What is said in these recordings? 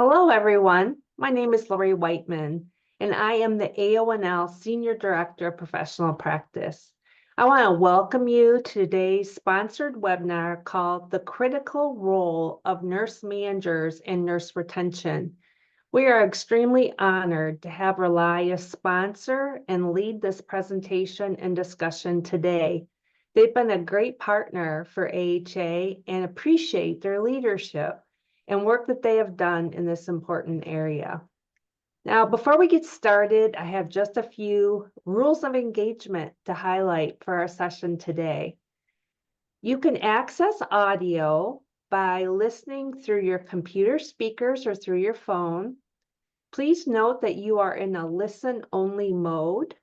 Hello, everyone. My name is Lori Whiteman, and I am the AONL Senior Director of Professional Practice. I want to welcome you to today's sponsored webinar called The Critical Role of Nurse Managers in Nurse Retention. We are extremely honored to have Relias sponsor and lead this presentation and discussion today. They've been a great partner for AHA and appreciate their leadership and work that they have done in this important area. Now, before we get started, I have just a few rules of engagement to highlight for our session today. You can access audio by listening through your computer speakers or through your phone. Please note that you are in a listen-only mode.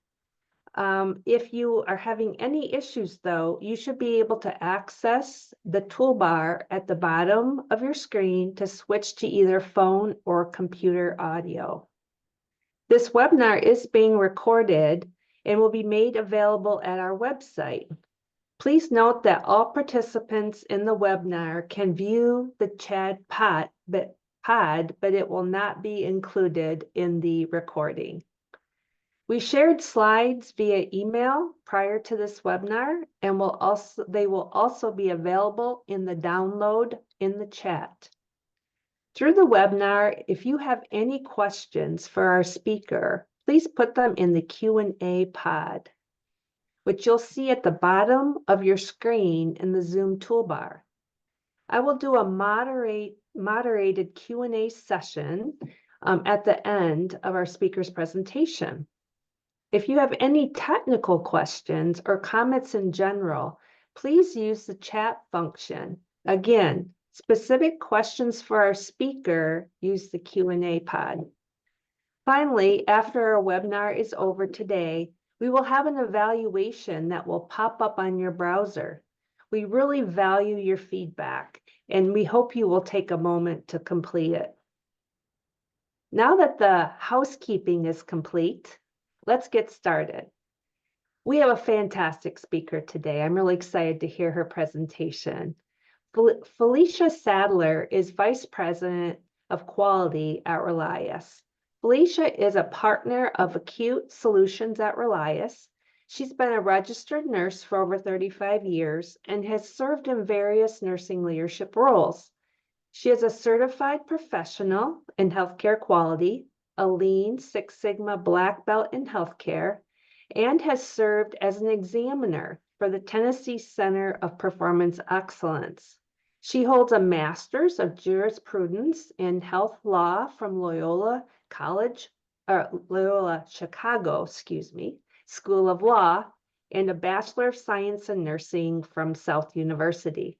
If you are having any issues, though, you should be able to access the toolbar at the bottom of your screen to switch to either phone or computer audio. This webinar is being recorded and will be made available at our website. Please note that all participants in the webinar can view the chat pod, but it will not be included in the recording. We shared slides via email prior to this webinar, and they will also be available in the download in the chat. Through the webinar, if you have any questions for our speaker, please put them in the Q&A pod, which you'll see at the bottom of your screen in the Zoom toolbar. I will do a moderated Q&A session at the end of our speaker's presentation. If you have any technical questions or comments in general, please use the chat function. Again, specific questions for our speaker, use the Q&A pod. Finally, after our webinar is over today, we will have an evaluation that will pop up on your browser. We really value your feedback, and we hope you will take a moment to complete it. Now that the housekeeping is complete, let's get started. We have a fantastic speaker today. I'm really excited to hear her presentation. Felicia Sadler is Vice President of Quality at Relias. Felicia is a partner of Acute Solutions at Relias. She's been a registered nurse for over 35 years and has served in various nursing leadership roles. She is a certified professional in healthcare quality, a Lean Six Sigma Black Belt in healthcare, and has served as an examiner for the Tennessee Center of Performance Excellence. She holds a Master's of Jurisprudence in Health Law from Loyola Chicago, School of Law, and a Bachelor of Science in Nursing from South University.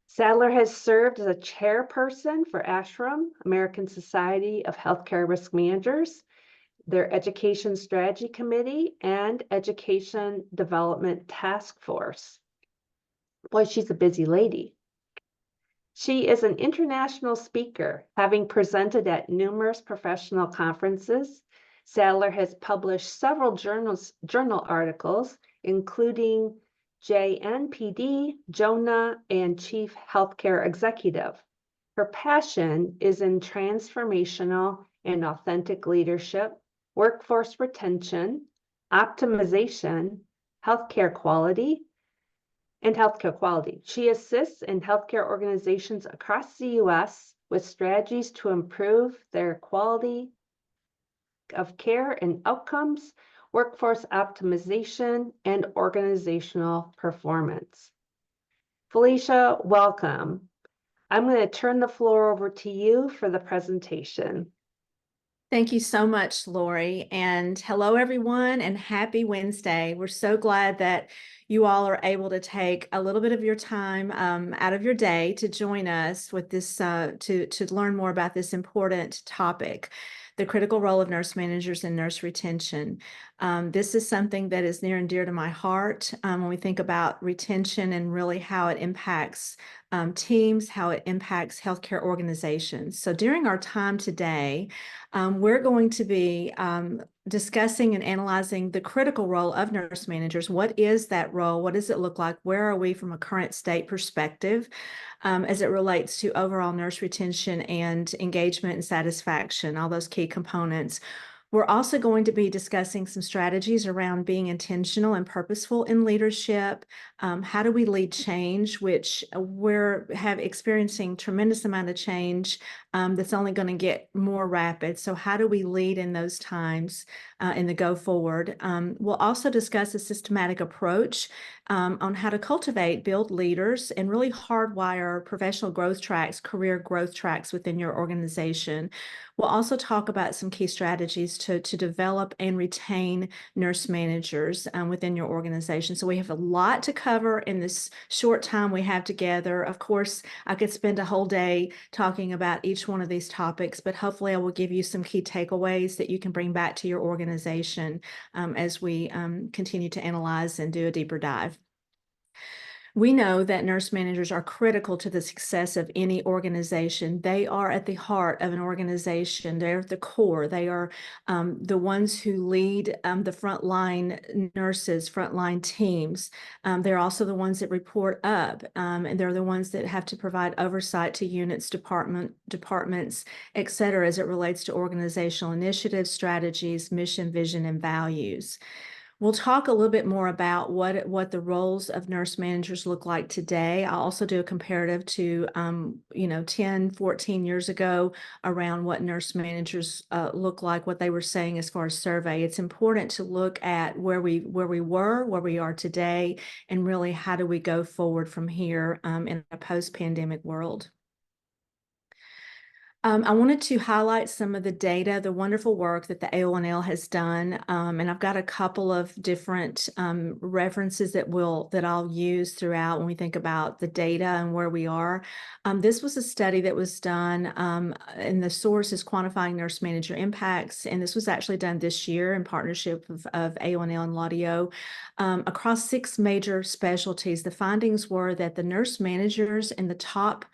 Sadler has served as a chairperson for ASHRM, American Society of Healthcare Risk Managers, their Education Strategy Committee, and Education Development Task Force. Boy, she's a busy lady. She is an international speaker, having presented at numerous professional conferences. Sadler has published several journal articles, including JNPD, JONA, and Chief Healthcare Executive. Her passion is in transformational and authentic leadership, workforce retention, optimization, healthcare quality. She assists in healthcare organizations across the U.S. with strategies to improve their quality of care and outcomes, workforce optimization, and organizational performance. Felicia, welcome. I'm going to turn the floor over to you for the presentation. Thank you so much, Lori, and hello, everyone, and happy Wednesday. We're so glad that you all are able to take a little bit of your time out of your day to join us with this, to learn more about this important topic, the critical role of nurse managers in nurse retention. This is something that is near and dear to my heart when we think about retention and really how it impacts teams, how it impacts healthcare organizations. So during our time today, we're going to be discussing and analyzing the critical role of nurse managers. What is that role? What does it look like? Where are we from a current state perspective as it relates to overall nurse retention and engagement and satisfaction, all those key components? We're also going to be discussing some strategies around being intentional and purposeful in leadership. How do we lead change, which we're experiencing tremendous amount of change that's only going to get more rapid. So how do we lead in those times in the go forward? We'll also discuss a systematic approach on how to cultivate, build leaders, and really hardwire professional growth tracks, career growth tracks within your organization. We'll also talk about some key strategies to develop and retain nurse managers within your organization. So we have a lot to cover in this short time we have together. Of course, I could spend a whole day talking about each one of these topics, but hopefully I will give you some key takeaways that you can bring back to your organization as we continue to analyze and do a deeper dive. We know that nurse managers are critical to the success of any organization. They are at the heart of an organization. They're at the core. They are the ones who lead the frontline nurses, frontline teams. They're also the ones that report up, and they're the ones that have to provide oversight to units, departments, et cetera, as it relates to organizational initiatives, strategies, mission, vision, and values. We'll talk a little bit more about what the roles of nurse managers look like today. I'll also do a comparative to, 10, 14 years ago around what nurse managers look like, what they were saying as far as survey. It's important to look at where we were, where we are today, and really how do we go forward from here in a post-pandemic world. I wanted to highlight some of the data, the wonderful work that the AONL has done, and I've got a couple of different references that I'll use throughout when we think about the data and where we are. This was a study that was done, and the source is Quantifying Nurse Manager Impacts, and this was actually done this year in partnership of AONL and Laudio across 6 major specialties. The findings were that the nurse managers in the top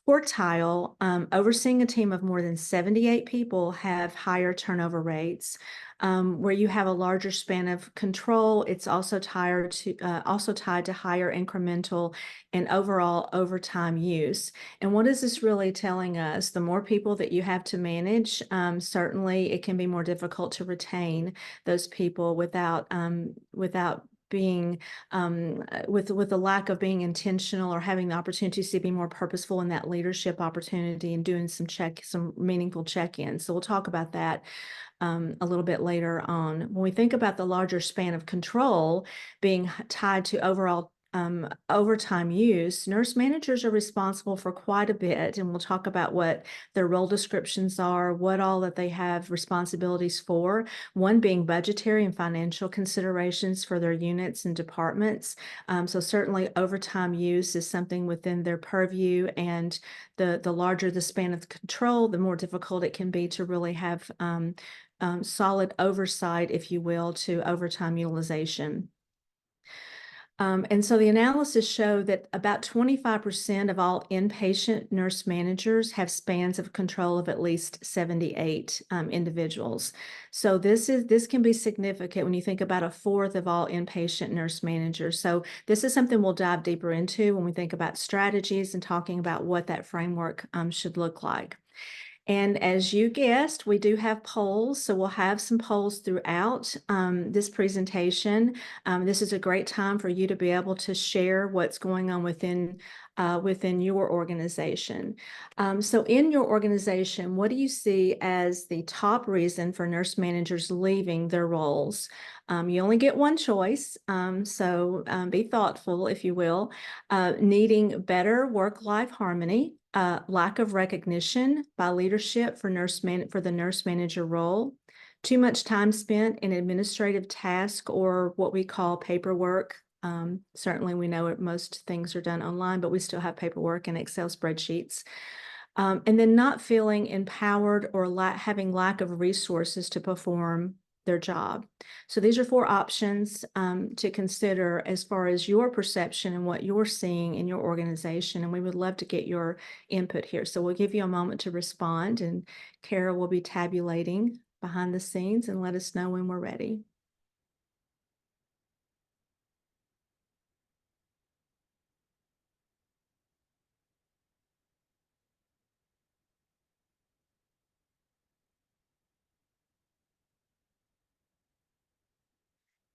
quartile, overseeing a team of more than 78 people, have higher turnover rates. Where you have a larger span of control, it's also tied to higher incremental and overall overtime use. And what is this really telling us? The more people that you have to manage, certainly it can be more difficult to retain those people without being with the lack of being intentional or having the opportunities to be more purposeful in that leadership opportunity and doing some meaningful check-ins. So we'll talk about that a little bit later on. When we think about the larger span of control being tied to overall overtime use, nurse managers are responsible for quite a bit, and we'll talk about what their role descriptions are, what all that they have responsibilities for, one being budgetary and financial considerations for their units and departments. So certainly overtime use is something within their purview, and the larger the span of control, the more difficult it can be to really have solid oversight, if you will, to overtime utilization. And so the analysis showed that about 25% of all inpatient nurse managers have spans of control of at least 78 individuals. So this can be significant when you think about 1/4 of all inpatient nurse managers. So this is something we'll dive deeper into when we think about strategies and talking about what that framework should look like. And as you guessed, we do have polls, so we'll have some polls throughout this presentation. This is a great time for you to be able to share what's going on within your organization. So in your organization, what do you see as the top reason for nurse managers leaving their roles? You only get one choice, so be thoughtful, if you will. Needing better work-life harmony, lack of recognition by leadership for the nurse manager role, too much time spent in administrative tasks or what we call paperwork. Certainly we know most things are done online, but we still have paperwork and Excel spreadsheets. And then not feeling empowered or having lack of resources to perform their job. So these are 4 options to consider as far as your perception and what you're seeing in your organization. And we would love to get your input here. So we'll give you a moment to respond, and Kara will be tabulating behind the scenes and let us know when we're ready.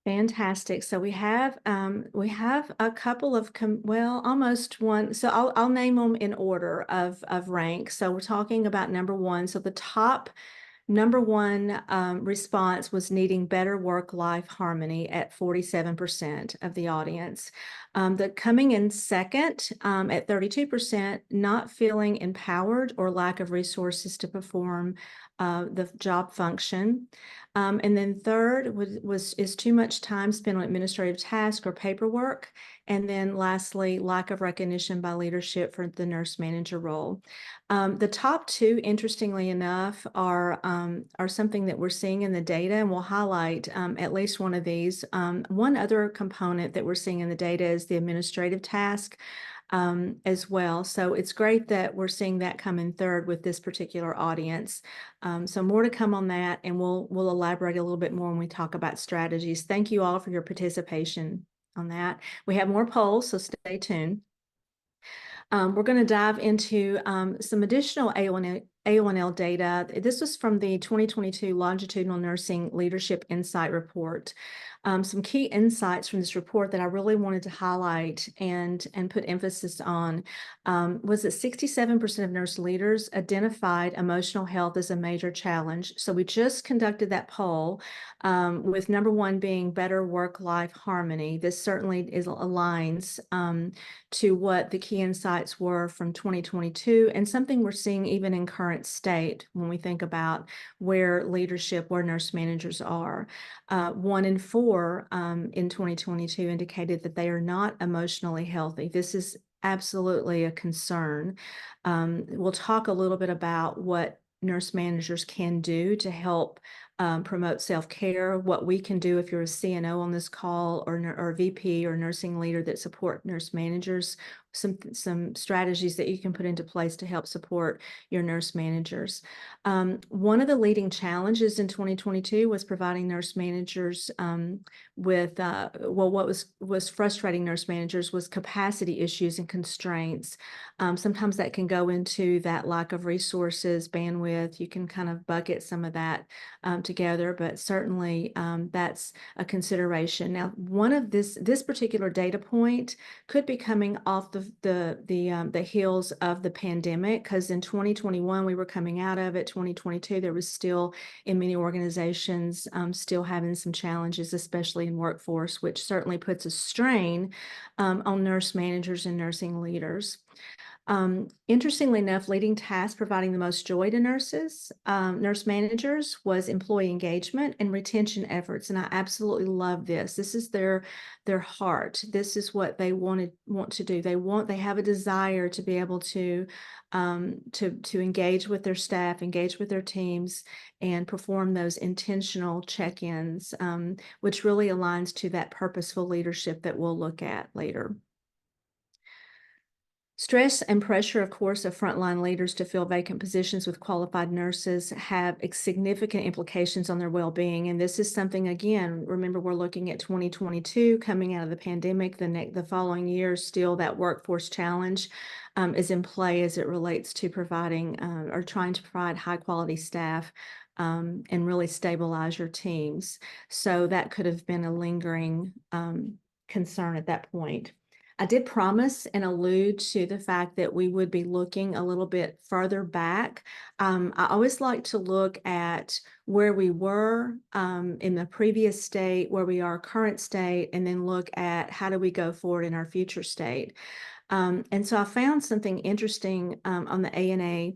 Fantastic. So we have a couple of well, almost one. So I'll name them in order of rank. So we're talking about number 1. So the top number 1 response was needing better work-life harmony at 47% of the audience. The coming in second at 32%, not feeling empowered or lack of resources to perform the job function. And then third is too much time spent on administrative tasks or paperwork. And then lastly, lack of recognition by leadership for the nurse manager role. The top 2, interestingly enough, are something that we're seeing in the data, and we'll highlight at least one of these. One other component that we're seeing in the data is the administrative task as well. So it's great that we're seeing that come in third with this particular audience. So more to come on that, and we'll elaborate a little bit more when we talk about strategies. Thank you all for your participation on that. We have more polls, so stay tuned. We're going to dive into some additional A1L data. This was from the 2022 Longitudinal Nursing Leadership Insight Report. Some key insights from this report that I really wanted to highlight and put emphasis on was that 67% of nurse leaders identified emotional health as a major challenge. So we just conducted that poll with number 1 being better work-life harmony. This certainly aligns to what the key insights were from 2022, and something we're seeing even in current state when we think about where nurse managers are. 1 in 4 in 2022 indicated that they are not emotionally healthy. This is absolutely a concern. We'll talk a little bit about what nurse managers can do to help promote self-care, what we can do if you're a CNO on this call, or VP or nursing leader that support nurse managers, some strategies that you can put into place to help support your nurse managers. One of the leading challenges in 2022 was providing nurse managers with, what was frustrating nurse managers was capacity issues and constraints. Sometimes that can go into that lack of resources, bandwidth. You can kind of bucket some of that together, but certainly that's a consideration. Now, one of this particular data point could be coming off the heels of the pandemic, because in 2021 we were coming out of it. 2022 there was still, in many organizations, still having some challenges, especially in workforce, which certainly puts a strain on nurse managers and nursing leaders. Interestingly enough, leading tasks providing the most joy to nurse managers was employee engagement and retention efforts. And I absolutely love this. This is their heart. This is what they want to do. They have a desire to be able to engage with their staff, engage with their teams, and perform those intentional check-ins, which really aligns to that purposeful leadership that we'll look at later. Stress and pressure, of course, of frontline leaders to fill vacant positions with qualified nurses have significant implications on their well-being. And this is something, again, remember, we're looking at 2022 coming out of the pandemic. The following year, still that workforce challenge is in play as it relates to providing or trying to provide high-quality staff and really stabilize your teams. So that could have been a lingering concern at that point. I did promise and allude to the fact that we would be looking a little bit further back. I always like to look at where we were in the previous state, where we are current state, and then look at how do we go forward in our future state. And so I found something interesting on the ANA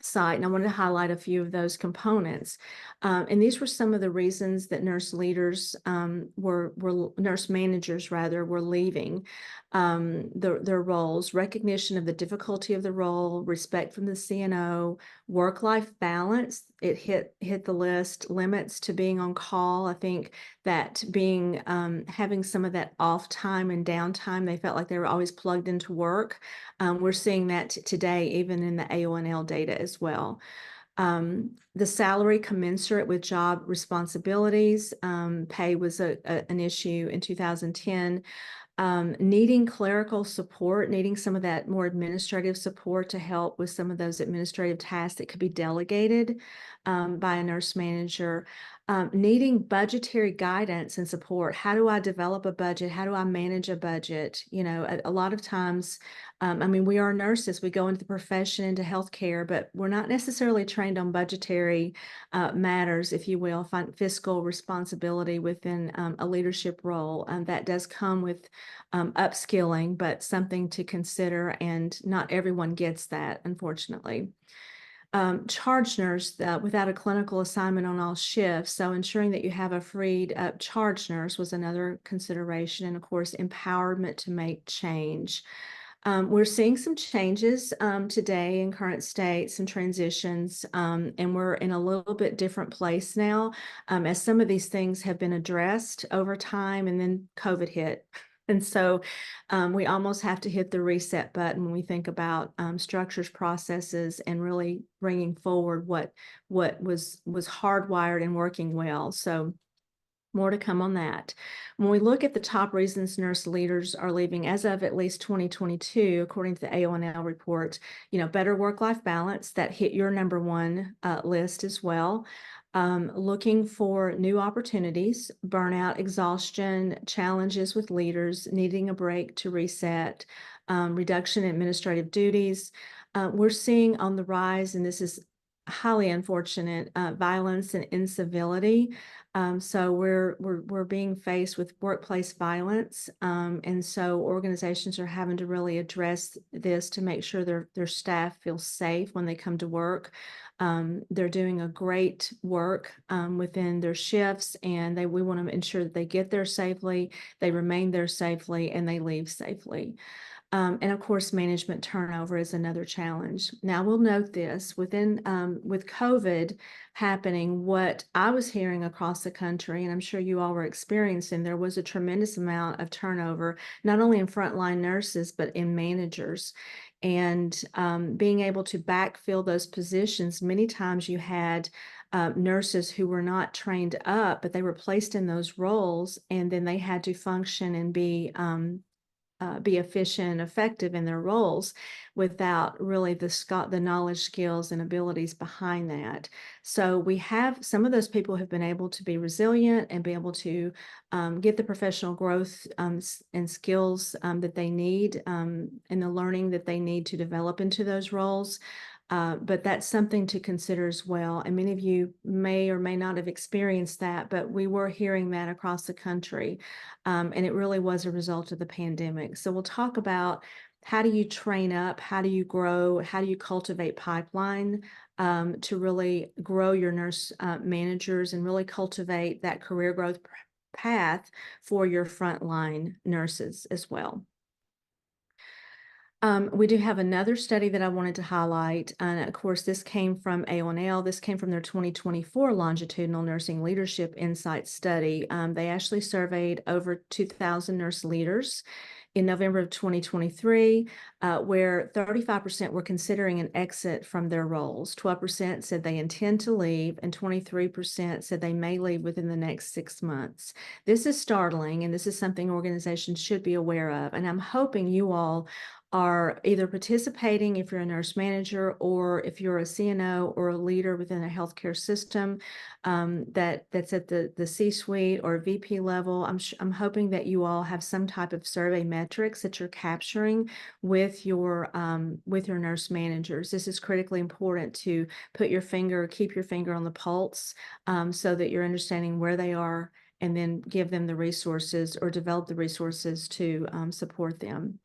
site, and I wanted to highlight a few of those components. And these were some of the reasons that nurse leaders nurse managers rather, were leaving. their roles, recognition of the difficulty of the role, respect from the CNO, work-life balance. It hit the list, limits to being on call. I think that being having some of that off time and downtime, they felt like they were always plugged into work. We're seeing that today, even in the AONL data as well. The salary commensurate with job responsibilities. Pay was an issue in 2010. Needing clerical support, needing some of that more administrative support to help with some of those administrative tasks that could be delegated by a nurse manager. Needing budgetary guidance and support. How do I develop a budget? How do I manage a budget? You know, a lot of times, I mean, we are nurses, we go into the profession, into healthcare, but we're not necessarily trained on budgetary matters, if you will, fiscal responsibility within a leadership role. That does come with upskilling, but something to consider, and not everyone gets that, unfortunately. Charge nurse without a clinical assignment on all shifts. So ensuring that you have a freed up charge nurse was another consideration. And of course, empowerment to make change. We're seeing some changes today in current state, some transitions, and we're in a little bit different place now as some of these things have been addressed over time, and then COVID hit. And so we almost have to hit the reset button when we think about structures, processes, and really bringing forward what was hardwired and working well. So more to come on that. When we look at the top reasons nurse leaders are leaving as of at least 2022, according to the AONL report, you know, better work-life balance, that hit your number one list as well. Looking for new opportunities, burnout, exhaustion, challenges with leaders, needing a break to reset, reduction in administrative duties. We're seeing on the rise, and this is highly unfortunate, violence and incivility. So we're being faced with workplace violence, and so organizations are having to really address this to make sure their staff feel safe when they come to work. They're doing a great work within their shifts, and we want to ensure that they get there safely, they remain there safely, and they leave safely. And of course, management turnover is another challenge. Now, we'll note this with COVID happening, what I was hearing across the country, and I'm sure you all were experiencing, there was a tremendous amount of turnover, not only in frontline nurses, but in managers. And being able to backfill those positions, many times you had nurses who were not trained up, but they were placed in those roles, and then they had to function and be efficient and effective in their roles without really the knowledge, skills, and abilities behind that. So we have some of those people have been able to be resilient and be able to get the professional growth and skills that they need and the learning that they need to develop into those roles. But that's something to consider as well. And many of you may or may not have experienced that, but we were hearing that across the country. And it really was a result of the pandemic. So we'll talk about how do you train up, how do you grow, how do you cultivate pipeline to really grow your nurse managers and really cultivate that career growth path for your frontline nurses as well. We do have another study that I wanted to highlight. And of course, this came from AONL. This came from their 2024 Longitudinal Nursing Leadership Insight Study. They actually surveyed over 2,000 nurse leaders in November of 2023, where 35% were considering an exit from their roles. 12% said they intend to leave, and 23% said they may leave within the next 6 months. This is startling, and this is something organizations should be aware of. And I'm hoping you all are either participating if you're a nurse manager, or if you're a CNO or a leader within a healthcare system that's at the C-suite or VP level. I'm hoping that you all have some type of survey metrics that you're capturing with your nurse managers. This is critically important to keep your finger on the pulse so that you're understanding where they are, and then give them the resources or develop the resources to support them.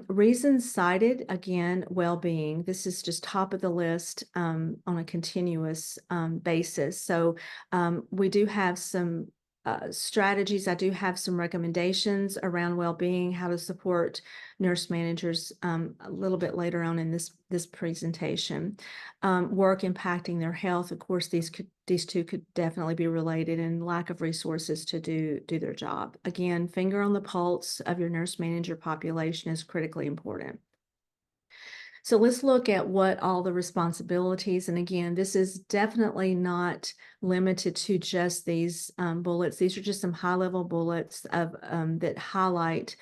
Reasons cited, again, well-being. This is just top of the list on a continuous basis. So we do have some strategies. I do have some recommendations around well-being, how to support nurse managers a little bit later on in this presentation. Work impacting their health. Of course, these two could definitely be related, and lack of resources to do their job. Again, finger on the pulse of your nurse manager population is critically important. So let's look at what all the responsibilities, and again, this is definitely not limited to just these bullets. These are just some high-level bullets of that highlight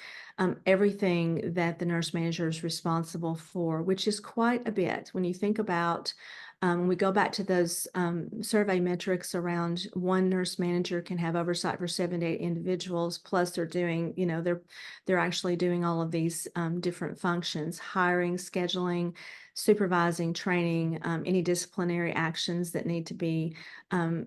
everything that the nurse manager is responsible for, which is quite a bit. When you think about, we go back to those survey metrics around one nurse manager can have oversight for 7 to 8 individuals, plus they're doing, they're actually doing all of these different functions: hiring, scheduling, supervising, training, any disciplinary actions that need to be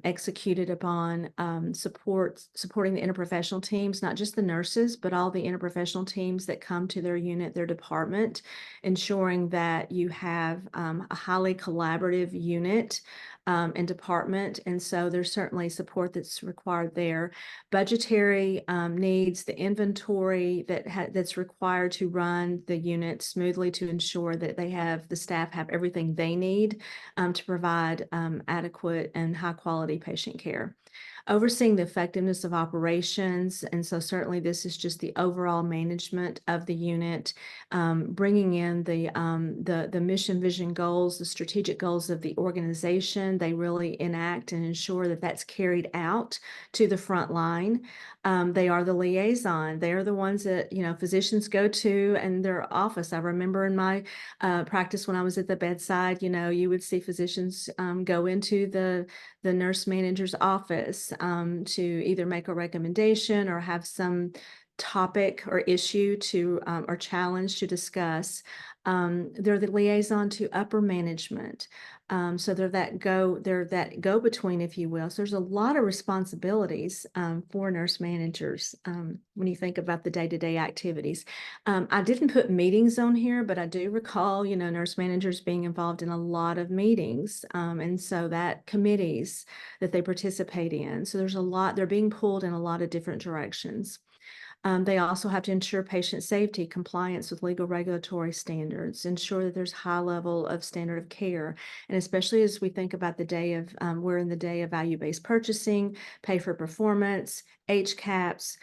executed upon, supporting the interprofessional teams, not just the nurses, but all the interprofessional teams that come to their unit, their department, ensuring that you have a highly collaborative unit and department. And so there's certainly support that's required there. Budgetary needs, the inventory that's required to run the unit smoothly, to ensure that the staff have everything they need to provide adequate and high quality patient care. Overseeing the effectiveness of operations, and so certainly this is just the overall management of the unit, bringing in the mission, vision, goals, the strategic goals of the organization. They really enact and ensure that that's carried out to the front line. They are the liaison. They are the ones that physicians go to in their office. I remember in my practice when I was at the bedside, you would see physicians go into the nurse manager's office to either make a recommendation or have some topic or issue or challenge to discuss. They're the liaison to upper management. So they're that go-between, if you will. So there's a lot of responsibilities for nurse managers when you think about the day-to-day activities. I didn't put meetings on here, but I do recall, nurse managers being involved in a lot of meetings. And so that committees that they participate in. So there's a lot, they're being pulled in a lot of different directions. They also have to ensure patient safety, compliance with legal regulatory standards, ensure that there's high level of standard of care. And especially as we think about the day of, we're in the day of value-based purchasing, pay for performance, HCAHPS,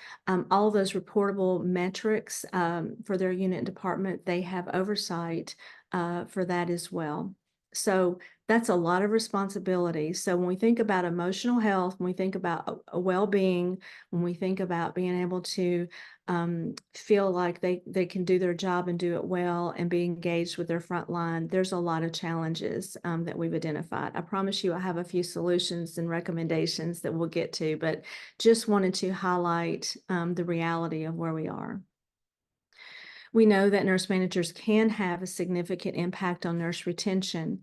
all those reportable metrics for their unit and department, they have oversight for that as well. So that's a lot of responsibility. So when we think about emotional health, when we think about well-being, when we think about being able to feel like they can do their job and do it well and be engaged with their front line, there's a lot of challenges that we've identified. I promise you I have a few solutions and recommendations that we'll get to, but just wanted to highlight the reality of where we are. We know that nurse managers can have a significant impact on nurse retention.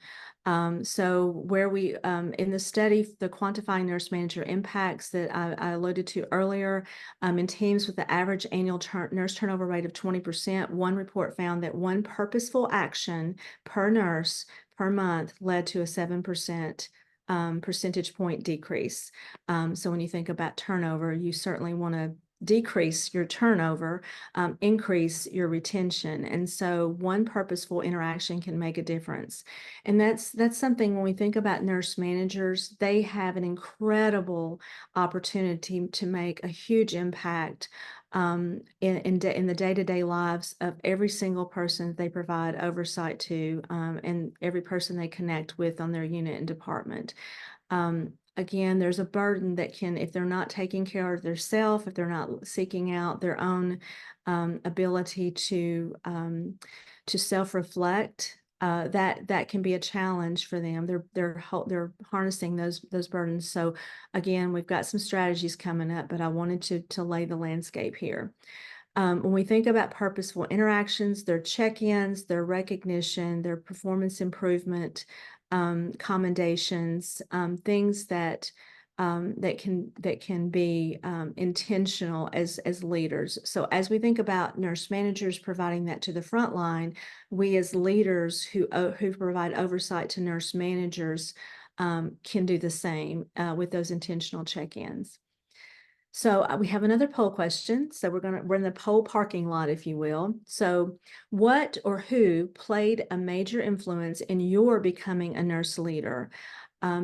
So where we, in the study, the quantifying nurse manager impacts that I alluded to earlier, in teams with the average annual nurse turnover rate of 20%, one report found that one purposeful action per nurse per month led to a 7% percentage point decrease. So when you think about turnover, you certainly want to decrease your turnover, increase your retention. And so one purposeful interaction can make a difference. And that's something when we think about nurse managers, they have an incredible opportunity to make a huge impact in the day-to-day lives of every single person that they provide oversight to, and every person they connect with on their unit and department. Again, there's a burden that can, if they're not taking care of themselves, if they're not seeking out their own ability to self-reflect, that can be a challenge for them. They're harnessing those burdens. So again, we've got some strategies coming up, but I wanted to lay the landscape here. When we think about purposeful interactions, their check-ins, their recognition, their performance improvement, commendations, things that can be intentional as leaders. So as we think about nurse managers providing that to the front line, we as leaders who provide oversight to nurse managers can do the same with those intentional check-ins. So we have another poll question. So we're in the poll parking lot, if you will. So what or who played a major influence in your becoming a nurse leader?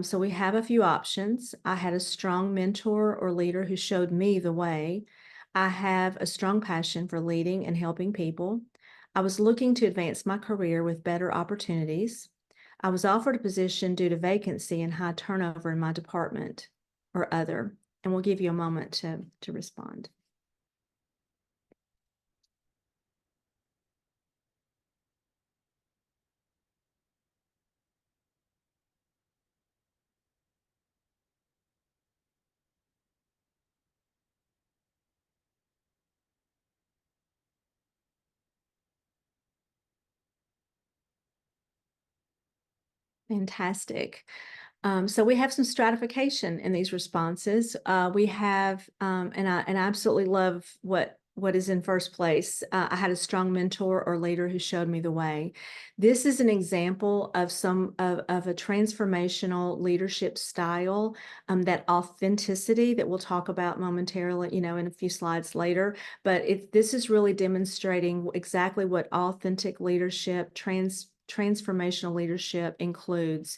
So we have a few options. I had a strong mentor or leader who showed me the way. I have a strong passion for leading and helping people. I was looking to advance my career with better opportunities. I was offered a position due to vacancy and high turnover in my department, or other. And we'll give you a moment to respond. Fantastic. So we have some stratification in these responses. We have, and I absolutely love what is in first place. I had a strong mentor or leader who showed me the way. This is an example of of a transformational leadership style, that authenticity that we'll talk about momentarily, in a few slides later. But this is really demonstrating exactly what authentic leadership, transformational leadership includes.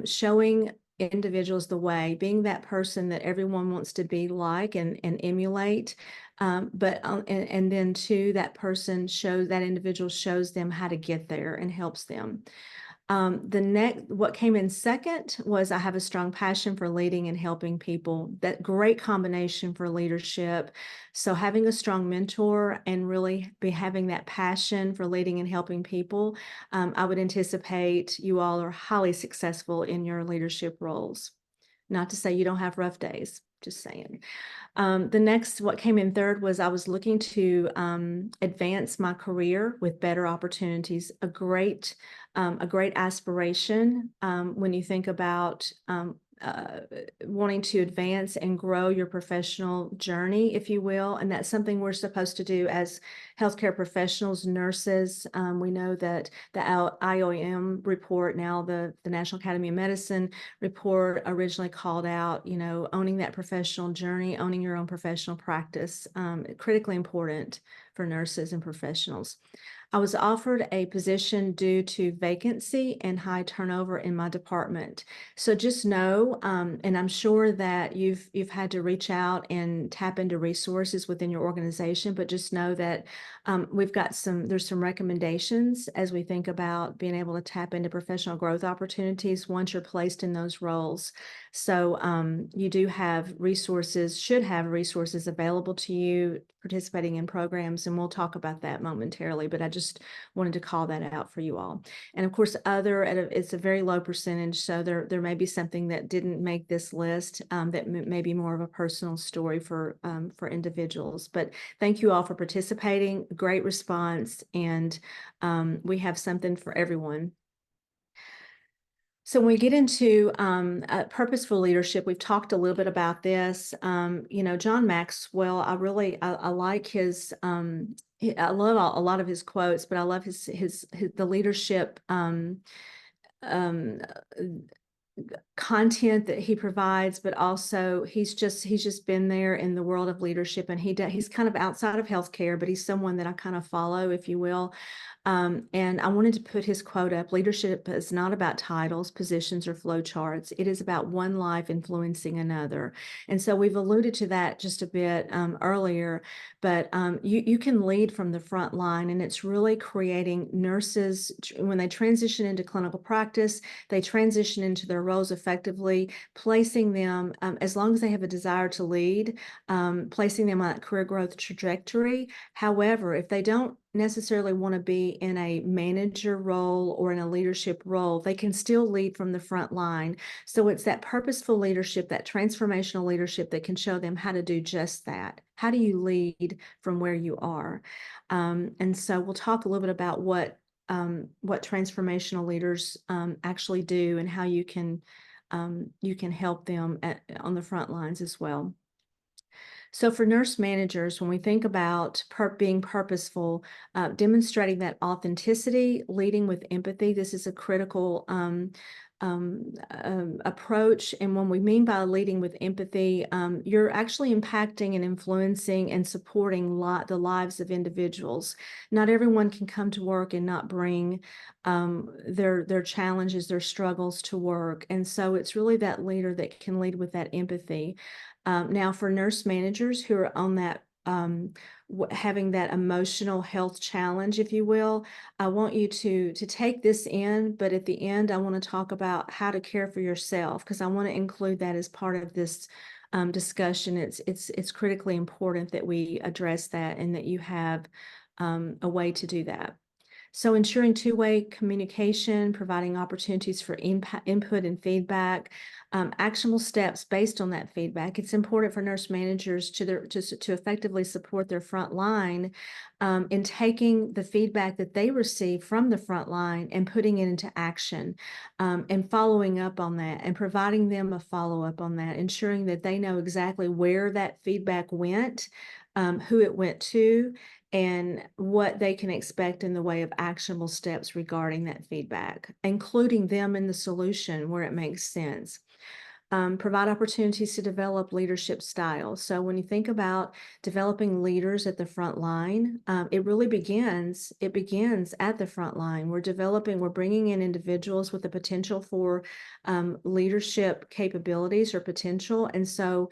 Showing individuals the way, being that person that everyone wants to be like and emulate. And then two, that individual shows them how to get there and helps them. What came in second was I have a strong passion for leading and helping people. That great combination for leadership. So having a strong mentor and really having that passion for leading and helping people, I would anticipate you all are highly successful in your leadership roles. Not to say you don't have rough days, just saying. What came in third was I was looking to advance my career with better opportunities. A great aspiration when you think about wanting to advance and grow your professional journey, if you will. And that's something we're supposed to do as healthcare professionals, nurses. We know that the IOM report, now the National Academy of Medicine report, originally called out, owning that professional journey, owning your own professional practice, critically important for nurses and professionals. I was offered a position due to vacancy and high turnover in my department. So just know, and I'm sure that you've had to reach out and tap into resources within your organization, but just know that there's some recommendations as we think about being able to tap into professional growth opportunities once you're placed in those roles. So you do have should have resources available to you participating in programs, and we'll talk about that momentarily, but I just wanted to call that out for you all. And of course, it's a very low percentage, so there may be something that didn't make this list that may be more of a personal story for individuals. But thank you all for participating. Great response, and we have something for everyone. So when we get into purposeful leadership, we've talked a little bit about this. John Maxwell, I like his, I love a lot of his quotes, but I love the leadership content that he provides, but also he's just been there in the world of leadership, and he's kind of outside of healthcare, but he's someone that I kind of follow, if you will. And I wanted to put his quote up. Leadership is not about titles, positions, or flow charts. It is about one life influencing another. And so we've alluded to that just a bit earlier, but you can lead from the front line, and it's really creating nurses, when they transition into clinical practice, they transition into their roles effectively, placing them, as long as they have a desire to lead, placing them on that career growth trajectory. However, if they don't necessarily want to be in a manager role or in a leadership role, they can still lead from the front line. So it's that purposeful leadership, that transformational leadership that can show them how to do just that. How do you lead from where you are? And so we'll talk a little bit about what transformational leaders actually do and how you can help them on the front lines as well. So for nurse managers, when we think about being purposeful, demonstrating that authenticity, leading with empathy, this is a critical approach. And when we mean by leading with empathy, you're actually impacting and influencing and supporting the lives of individuals. Not everyone can come to work and not bring their challenges, their struggles to work. And so it's really that leader that can lead with that empathy. Now, for nurse managers who are on that having that emotional health challenge, if you will, I want you to take this in, but at the end, I want to talk about how to care for yourself, because I want to include that as part of this discussion. It's critically important that we address that and that you have a way to do that. So ensuring two-way communication, providing opportunities for input and feedback, actionable steps based on that feedback. It's important for nurse managers to effectively support their front line in taking the feedback that they receive from the front line and putting it into action, and following up on that and providing them a follow-up on that, ensuring that they know exactly where that feedback went, who it went to, and what they can expect in the way of actionable steps regarding that feedback, including them in the solution where it makes sense. Provide opportunities to develop leadership styles. So when you think about developing leaders at the front line, it begins at the front line. We're bringing in individuals with the potential for leadership capabilities or potential. And so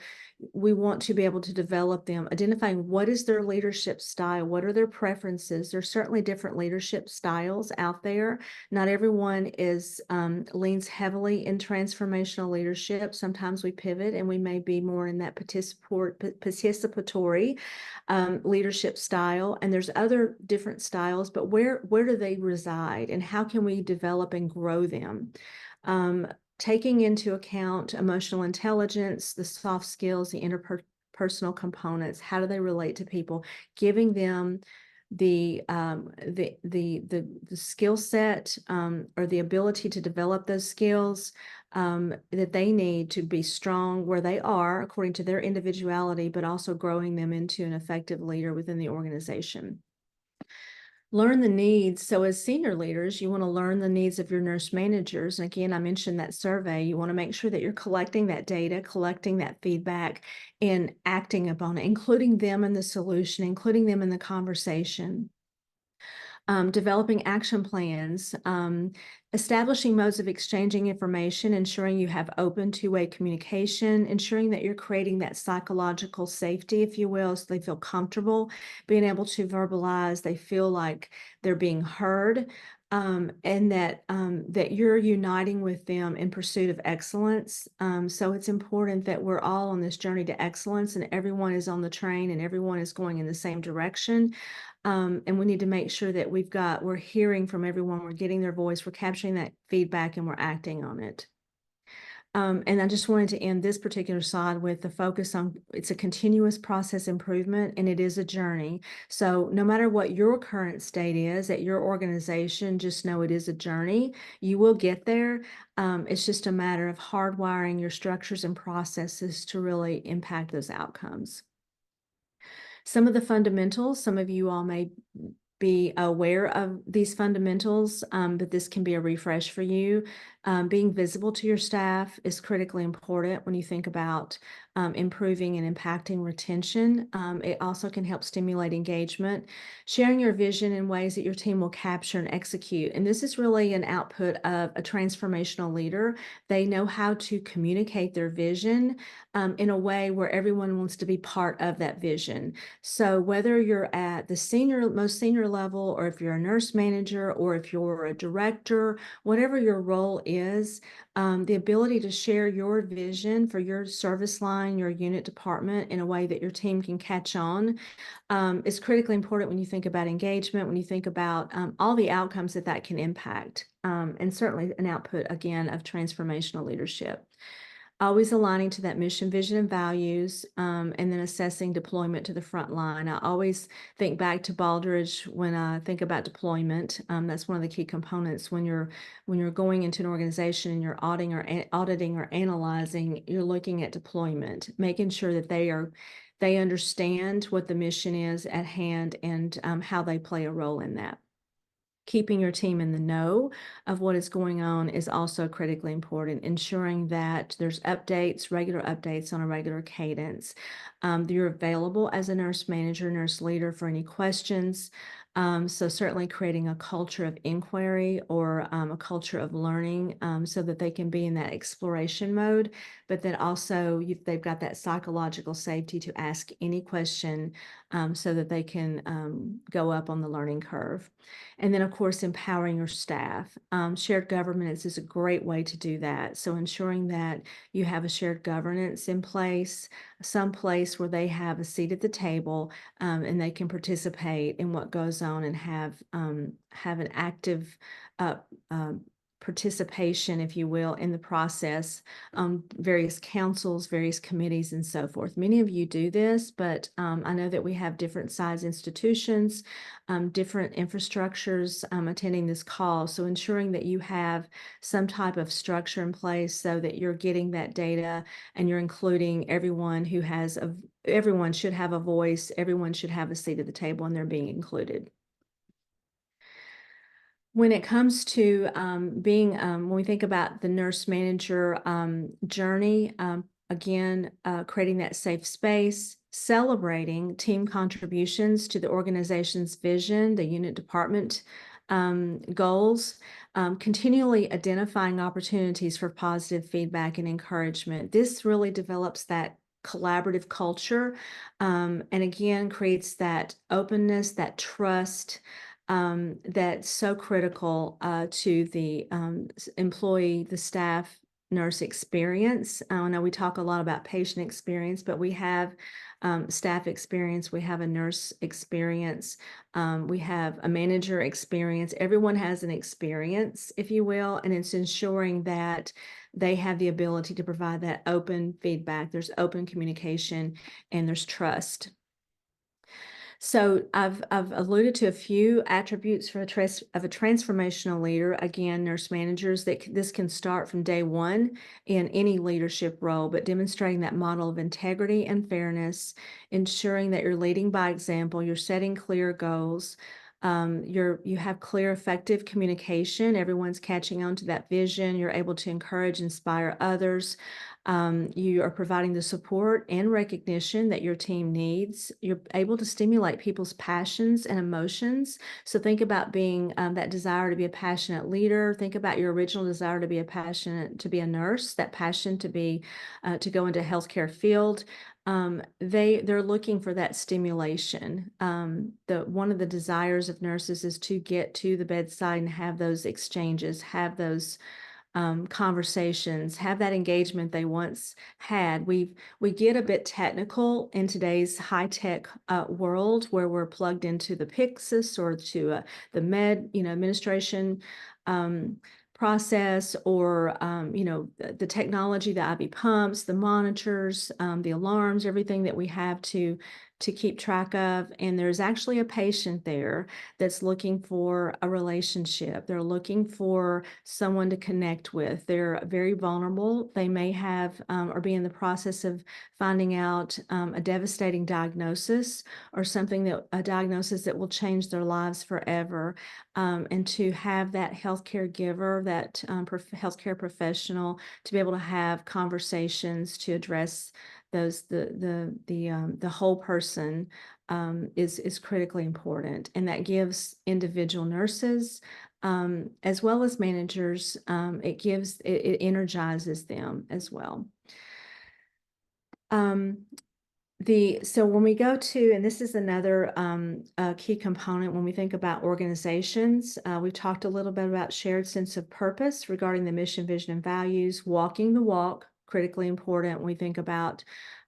we want to be able to develop them, identifying what is their leadership style, what are their preferences. There's certainly different leadership styles out there. Not everyone leans heavily in transformational leadership. Sometimes we pivot and we may be more in that participatory leadership style. And there's other different styles, but where do they reside and how can we develop and grow them? Taking into account emotional intelligence, the soft skills, the interpersonal components, how do they relate to people, giving them the skill set or the ability to develop those skills that they need to be strong where they are according to their individuality, but also growing them into an effective leader within the organization. Learn the needs. So as senior leaders, you want to learn the needs of your nurse managers. And again, I mentioned that survey. You want to make sure that you're collecting that data, collecting that feedback, and acting upon it, including them in the solution, including them in the conversation. Developing action plans, establishing modes of exchanging information, ensuring you have open two-way communication, ensuring that you're creating that psychological safety, if you will, so they feel comfortable being able to verbalize, they feel like they're being heard, and that you're uniting with them in pursuit of excellence. So it's important that we're all on this journey to excellence and everyone is on the train and everyone is going in the same direction. And we need to make sure that we're hearing from everyone, we're getting their voice, we're capturing that feedback and we're acting on it. And I just wanted to end this particular slide with the focus on it's a continuous process improvement and it is a journey. So no matter what your current state is at your organization, just know it is a journey. You will get there. It's just a matter of hardwiring your structures and processes to really impact those outcomes. Some of the fundamentals, some of you all may be aware of these fundamentals, but this can be a refresh for you. Being visible to your staff is critically important when you think about improving and impacting retention. It also can help stimulate engagement. Sharing your vision in ways that your team will capture and execute. And this is really an output of a transformational leader. They know how to communicate their vision in a way where everyone wants to be part of that vision. So whether you're at the most senior level, or if you're a nurse manager, or if you're a director, whatever your role is, the ability to share your vision for your service line, your unit department in a way that your team can catch on is critically important when you think about engagement, when you think about all the outcomes that can impact, and certainly an output, again, of transformational leadership. Always aligning to that mission, vision, and values, and then assessing deployment to the front line. I always think back to Baldrige when I think about deployment. That's one of the key components when you're going into an organization and you're auditing or analyzing. You're looking at deployment, making sure that they understand what the mission is at hand and how they play a role in that. keeping your team in the know of what is going on is also critically important, ensuring that there's updates, regular updates on a regular cadence. You're available as a nurse manager, nurse leader for any questions. So certainly creating a culture of inquiry or a culture of learning so that they can be in that exploration mode, but then also they've got that psychological safety to ask any question so that they can go up on the learning curve. And then, of course, empowering your staff. Shared governance is a great way to do that. So ensuring that you have a shared governance in place, some place where they have a seat at the table and they can participate in what goes on and have an active uh, participation, if you will, in the process, various councils, various committees, and so forth. Many of you do this, but I know that we have different size institutions, different infrastructures attending this call. So ensuring that you have some type of structure in place so that you're getting that data and you're including everyone who has everyone should have a voice, everyone should have a seat at the table, and they're being included. When it comes to when we think about the nurse manager journey, again, creating that safe space, celebrating team contributions to the organization's vision, the unit department goals, continually identifying opportunities for positive feedback and encouragement. This really develops that collaborative culture and again creates that openness, that trust, that's so critical to the employee, the staff, nurse experience. I know we talk a lot about patient experience, but we have staff experience, we have a nurse experience, we have a manager experience. Everyone has an experience, if you will, and it's ensuring that they have the ability to provide that open feedback. There's open communication and there's trust. So I've alluded to a few attributes for of a transformational leader. Again, nurse managers, this can start from day one in any leadership role, but demonstrating that model of integrity and fairness, ensuring that you're leading by example, you're setting clear goals, you have clear, effective communication. Everyone's catching on to that vision. You're able to encourage, inspire others. You are providing the support and recognition that your team needs. You're able to stimulate people's passions and emotions. So think about being that desire to be a passionate leader. Think about your original desire to be a nurse, that passion to be to go into healthcare field. They're looking for that stimulation. One of the desires of nurses is to get to the bedside and have those exchanges, have those conversations, have that engagement they once had. We get a bit technical in today's high-tech world where we're plugged into the Pyxis or to the administration process or the technology, the IV pumps, the monitors, the alarms, everything that we have to keep track of. And there's actually a patient there that's looking for a relationship. They're looking for someone to connect with. They're very vulnerable. They may have or be in the process of finding out a devastating diagnosis or a diagnosis that will change their lives forever. And to have that healthcare giver, that healthcare professional, to be able to have conversations to address the whole person is critically important, and that gives individual nurses as well as managers. It energizes them as well. So when we go to, and this is another key component when we think about organizations, we've talked a little bit about shared sense of purpose regarding the mission, vision, and values, walking the walk, critically important when we think about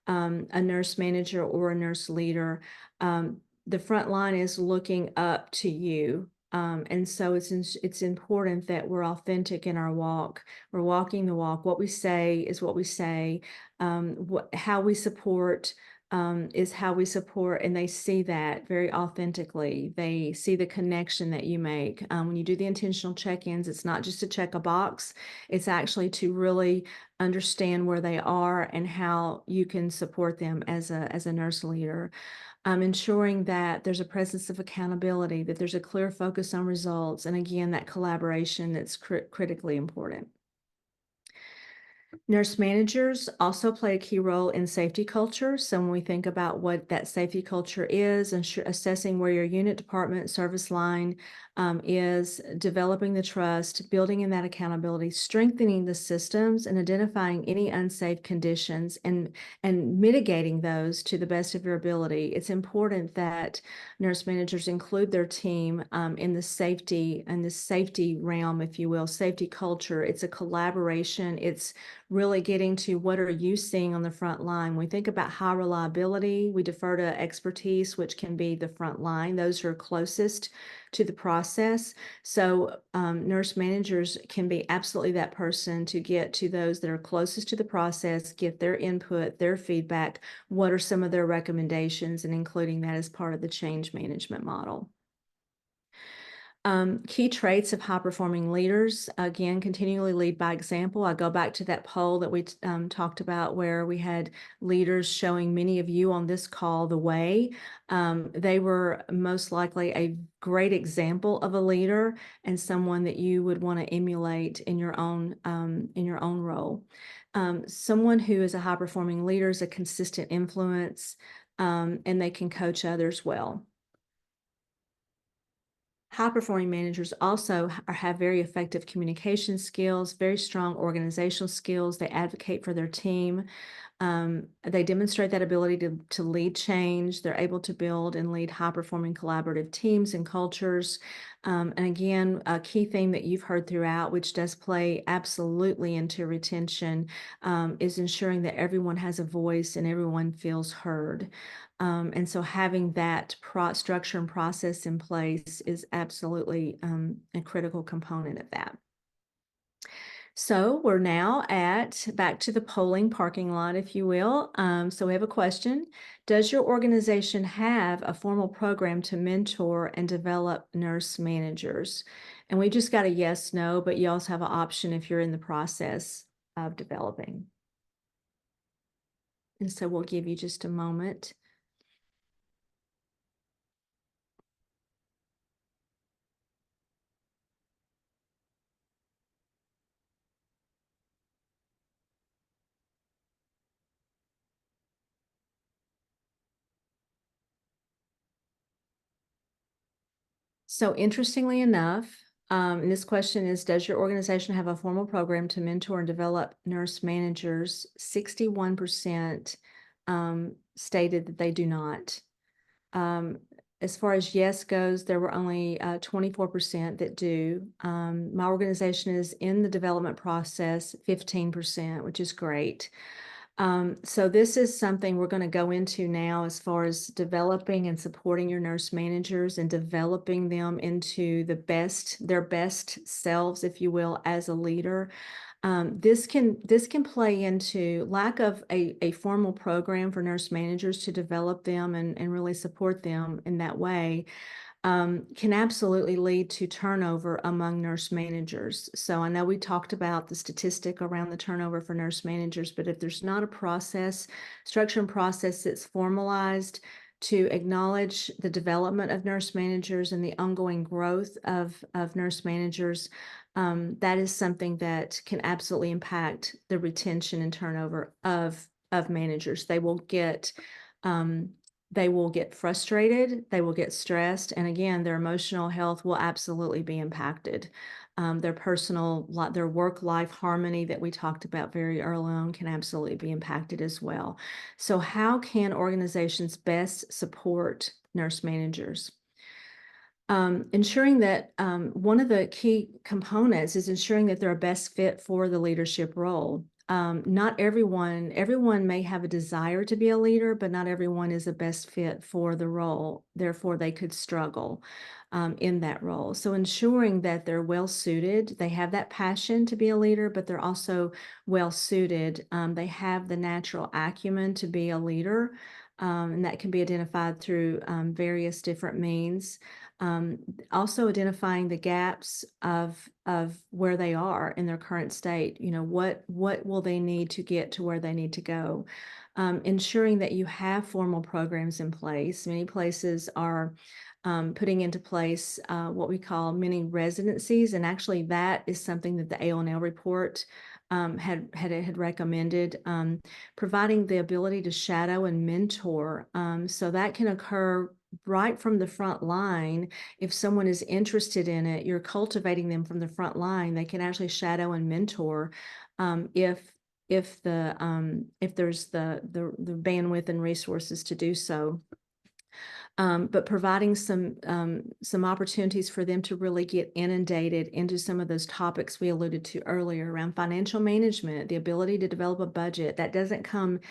a nurse manager or a nurse leader. The front line is looking up to you. And so it's important that we're authentic in our walk. We're walking the walk. What we say is what we say. How we support is how we support, and they see that very authentically. They see the connection that you make. When you do the intentional check-ins, it's not just to check a box, it's actually to really understand where they are and how you can support them as a nurse leader. Ensuring that there's a presence of accountability, that there's a clear focus on results, and again, that collaboration that's critically important. Nurse managers also play a key role in safety culture. So when we think about what that safety culture is and assessing where your unit, department, service line is, developing the trust, building in that accountability, strengthening the systems, and identifying any unsafe conditions and mitigating those to the best of your ability. It's important that nurse managers include their team in the safety realm, if you will, safety culture. It's a collaboration. It's really getting to what are you seeing on the front line. When we think about high reliability, we defer to expertise, which can be the front line. Those who are closest to the process. So nurse managers can be absolutely that person to get to those that are closest to the process, get their input, their feedback. What are some of their recommendations, and including that as part of the change management model. Key traits of high-performing leaders, again, continually lead by example. I go back to that poll that we talked about where we had leaders showing many of you on this call the way. They were most likely a great example of a leader and someone that you would want to emulate in your own role. Someone who is a high-performing leader is a consistent influence, and they can coach others well. High-performing managers also have very effective communication skills, very strong organizational skills. They advocate for their team. They demonstrate that ability to lead change. They're able to build and lead high-performing collaborative teams and cultures. And again, a key theme that you've heard throughout, which does play absolutely into retention, is ensuring that everyone has a voice and everyone feels heard. And so having that structure and process in place is absolutely a critical component of that. So we're now back to the polling parking lot, if you will. So we have a question. Does your organization have a formal program to mentor and develop nurse managers? And we just got a yes, no, but you also have an option if you're in the process of developing. And so we'll give you just a moment. So interestingly enough, and this question is, does your organization have a formal program to mentor and develop nurse managers? 61% stated that they do not. As far as yes goes, there were only 24% that do. My organization is in the development process, 15%, which is great. So this is something we're going to go into now as far as developing and supporting your nurse managers and developing them into their best selves, if you will, as a leader. This can play into lack of a formal program for nurse managers to develop them and really support them in that way. Can absolutely lead to turnover among nurse managers. So I know we talked about the statistic around the turnover for nurse managers, but if there's not a structure and process that's formalized to acknowledge the development of nurse managers and the ongoing growth of nurse managers, that is something that can absolutely impact the retention and turnover of managers. They will get frustrated, they will get stressed, and again, their emotional health will absolutely be impacted. Their work-life harmony that we talked about very early on can absolutely be impacted as well. So how can organizations best support nurse managers? Ensuring that one of the key components is ensuring that they're a best fit for the leadership role. Not everyone may have a desire to be a leader, but not everyone is a best fit for the role. Therefore, they could struggle in that role. So ensuring that they're well suited, they have that passion to be a leader, but they're also well suited. They have the natural acumen to be a leader. and that can be identified through various different means. Also identifying the gaps of where they are in their current state. What will they need to get to where they need to go? Ensuring that you have formal programs in place. Many places are putting into place what we call mini residencies, and actually that is something that the AONL report had recommended, providing the ability to shadow and mentor. So that can occur right from the front line. If someone is interested in it, you're cultivating them from the front line. They can actually shadow and mentor if there's the bandwidth and resources to do so. But providing some opportunities for them to really get inundated into some of those topics we alluded to earlier around financial management, the ability to develop a budget. That doesn't come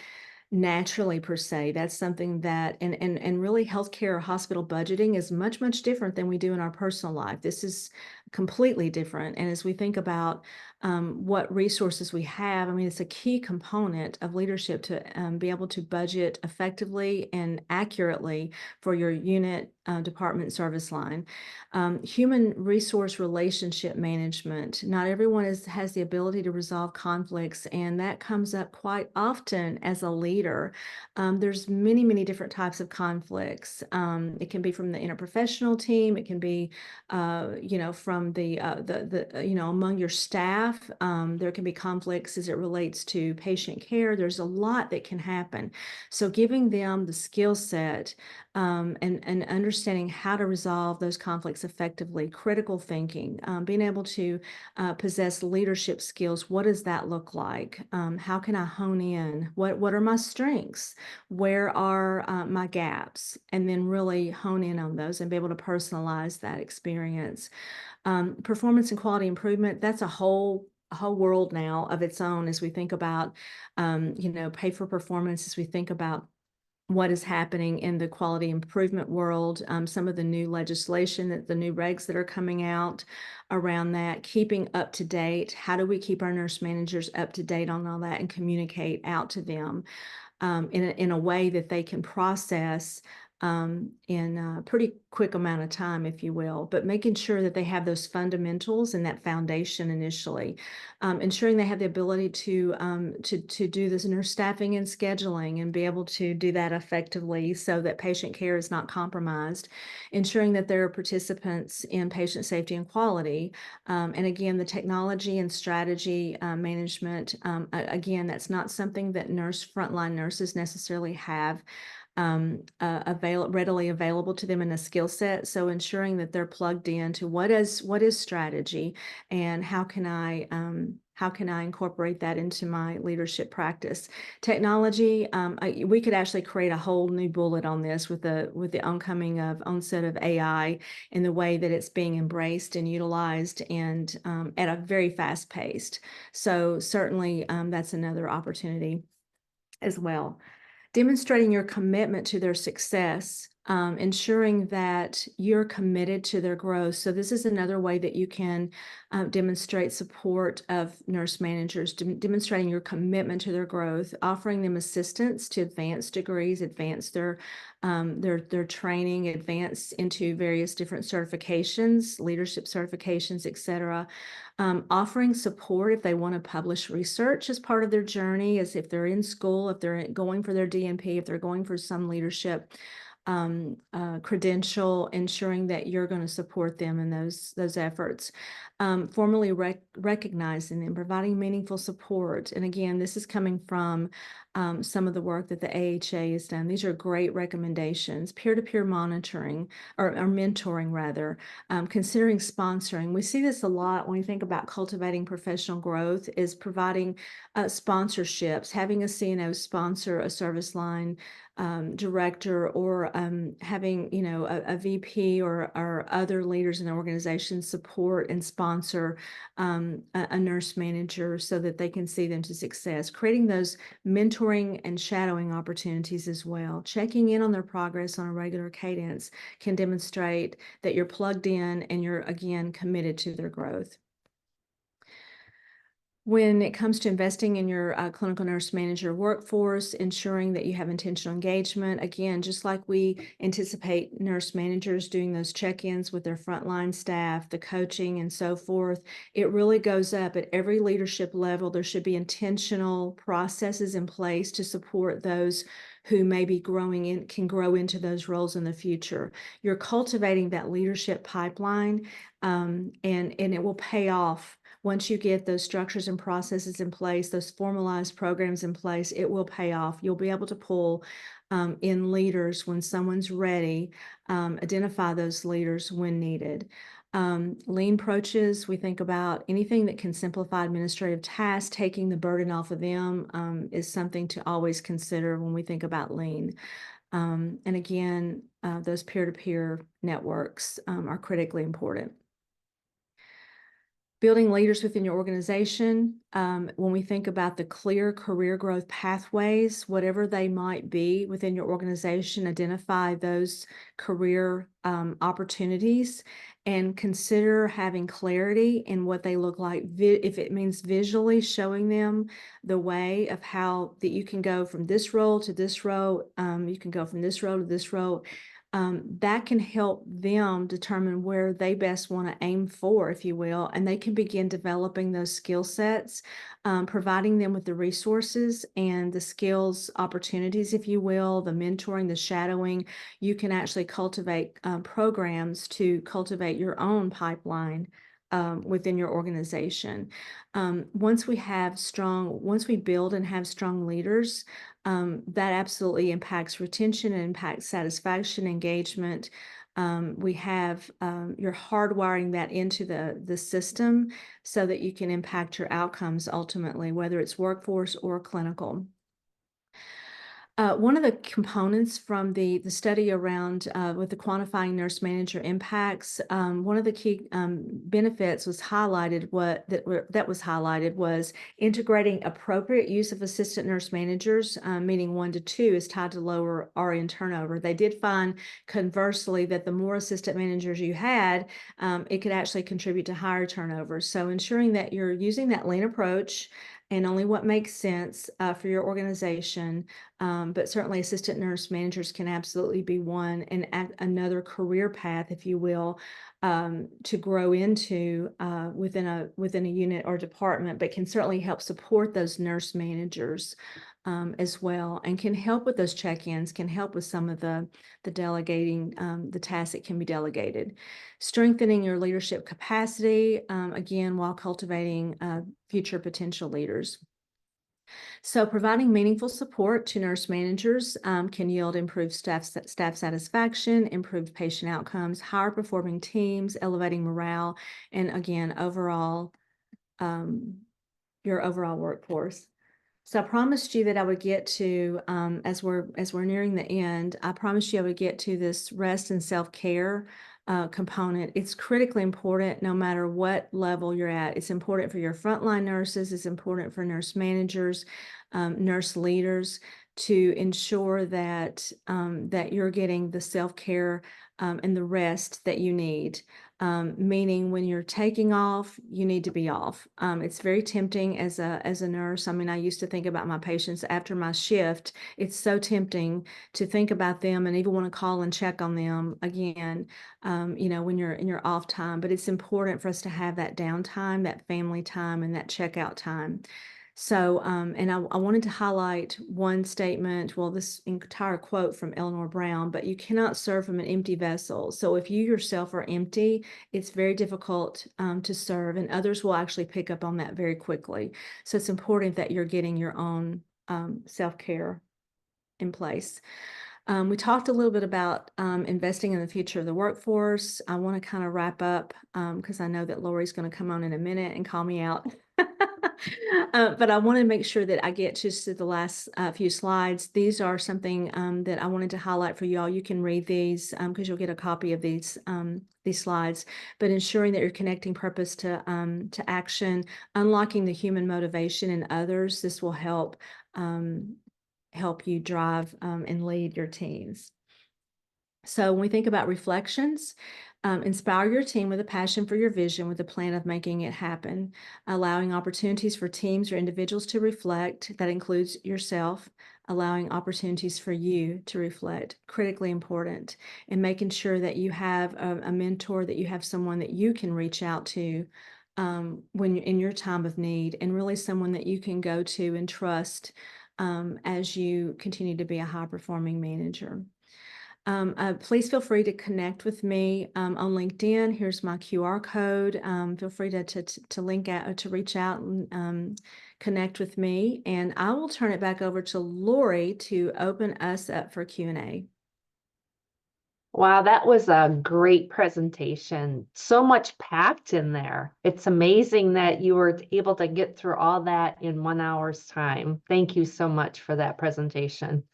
naturally per se. That's something that, and really healthcare or hospital budgeting is much, much different than we do in our personal life. This is completely different. And as we think about what resources we have, I mean, it's a key component of leadership to be able to budget effectively and accurately for your unit, department, service line. Human resource relationship management. Not everyone has the ability to resolve conflicts, and that comes up quite often as a leader. There's many, many different types of conflicts. It can be from the interprofessional team. It can be, from the among your staff. There can be conflicts as it relates to patient care. There's a lot that can happen. So giving them the skill set and understanding how to resolve those conflicts effectively, critical thinking, being able to possess leadership skills. What does that look like? How can I hone in? What are my strengths? Where are my gaps? And then really hone in on those and be able to personalize that experience. Performance and quality improvement, that's a whole world now of its own as we think about, pay for performance, as we think about what is happening in the quality improvement world, some of the new legislation, the new regs that are coming out around that, keeping up to date. How do we keep our nurse managers up to date on all that and communicate out to them in a way that they can process in a pretty quick amount of time, if you will, but making sure that they have those fundamentals and that foundation initially, ensuring they have the ability to do this nurse staffing and scheduling and be able to do that effectively so that patient care is not compromised, ensuring that there are participants in patient safety and quality, and again, the technology and strategy management. Again, that's not something that frontline nurses necessarily have readily available to them in a skill set. So ensuring that they're plugged into what is strategy and how can I incorporate that into my leadership practice? Technology, we could actually create a whole new bullet on this with the onset of AI and the way that it's being embraced and utilized and at a very fast pace. So certainly that's another opportunity as well. Demonstrating your commitment to their success, ensuring that you're committed to their growth. So this is another way that you can demonstrate support of nurse managers, demonstrating your commitment to their growth, offering them assistance to advance degrees, advance their training, advance into various different certifications, leadership certifications, etc. Offering support if they want to publish research as part of their journey, as if they're in school, if they're going for their DNP, if they're going for some leadership credential, ensuring that you're going to support them in those efforts. Formally recognizing them, providing meaningful support. And again, this is coming from some of the work that the AHA has done. These are great recommendations. Peer-to-peer monitoring or mentoring rather, considering sponsoring. We see this a lot when we think about cultivating professional growth, is providing sponsorships, having a CNO sponsor a service line director, or having a VP or other leaders in the organization support and sponsor a nurse manager so that they can see them to success. Creating those mentoring and shadowing opportunities as well. Checking in on their progress on a regular cadence can demonstrate that you're plugged in and you're again committed to their growth. When it comes to investing in your clinical nurse manager workforce, ensuring that you have intentional engagement, again, just like we anticipate nurse managers doing those check-ins with their frontline staff, the coaching and so forth, it really goes up at every leadership level. There should be intentional processes in place to support those who may be can grow into those roles in the future. You're cultivating that leadership pipeline, and it will pay off. Once you get those structures and processes in place, those formalized programs in place, it will pay off. You'll be able to pull in leaders when someone's ready, identify those leaders when needed. Lean approaches, we think about anything that can simplify administrative tasks, taking the burden off of them is something to always consider when we think about lean. And again, those peer-to-peer networks are critically important. Building leaders within your organization, when we think about the clear career growth pathways, whatever they might be within your organization, identify those career opportunities and consider having clarity in what they look like. If it means visually showing them the way of how that you can go from this role to this role, you can go from this role to this role. That can help them determine where they best want to aim for, if you will, and they can begin developing those skill sets, providing them with the resources and the skills opportunities, if you will, the mentoring, the shadowing. You can actually cultivate programs to cultivate your own pipeline within your organization. Once we build and have strong leaders, that absolutely impacts retention and impacts satisfaction, engagement. You're hardwiring that into the system so that you can impact your outcomes ultimately, whether it's workforce or clinical. One of the components from the study around with the quantifying nurse manager impacts, one of the key benefits was highlighted. That was highlighted was integrating appropriate use of assistant nurse managers, meaning 1 to 2, is tied to lower RN turnover. They did find, conversely, that the more assistant managers you had, it could actually contribute to higher turnover. So ensuring that you're using that lean approach and only what makes sense for your organization. But certainly assistant nurse managers can absolutely be one and another career path, if you will, to grow into within a unit or department, but can certainly help support those nurse managers as well, and can help with those check-ins, can help with some of the delegating, the tasks that can be delegated. Strengthening your leadership capacity, again, while cultivating future potential leaders. So providing meaningful support to nurse managers can yield improved staff satisfaction, improved patient outcomes, higher performing teams, elevating morale, and again, your overall workforce. So I promised you that I would get to, as we're nearing the end, I promised you I would get to this rest and self-care component. It's critically important no matter what level you're at. It's important for your frontline nurses. It's important for nurse managers, nurse leaders, to ensure that that you're getting the self-care and the rest that you need. Meaning when you're taking off, you need to be off. It's very tempting as a nurse. I mean, I used to think about my patients after my shift. It's so tempting to think about them and even want to call and check on them again, when you're in your off time. But it's important for us to have that downtime, that family time, and that checkout time. So, and I wanted to highlight one statement, well, this entire quote from Eleanor Brown, but you cannot serve from an empty vessel. So if you yourself are empty, it's very difficult to serve, and others will actually pick up on that very quickly. So it's important that you're getting your own self-care in place. We talked a little bit about investing in the future of the workforce. I want to kind of wrap up because I know that Lori's going to come on in a minute and call me out. But I want to make sure that I get just to the last few slides. These are something that I wanted to highlight for y'all. You can read these because you'll get a copy of these slides. But ensuring that you're connecting purpose to action, unlocking the human motivation in others. This will help you drive and lead your teams. So when we think about reflections, inspire your team with a passion for your vision with a plan of making it happen, allowing opportunities for teams or individuals to reflect. That includes yourself, allowing opportunities for you to reflect, critically important, and making sure that you have a mentor, that you have someone that you can reach out to when you're in your time of need, and really someone that you can go to and trust as you continue to be a high performing manager. Please feel free to connect with me on LinkedIn. Here's my QR code. Feel free to link out to reach out and connect with me. And I will turn it back over to Lori to open us up for Q&A. Wow, that was a great presentation. So much packed in there. It's amazing that you were able to get through all that in 1 hour's time. Thank you so much for that presentation.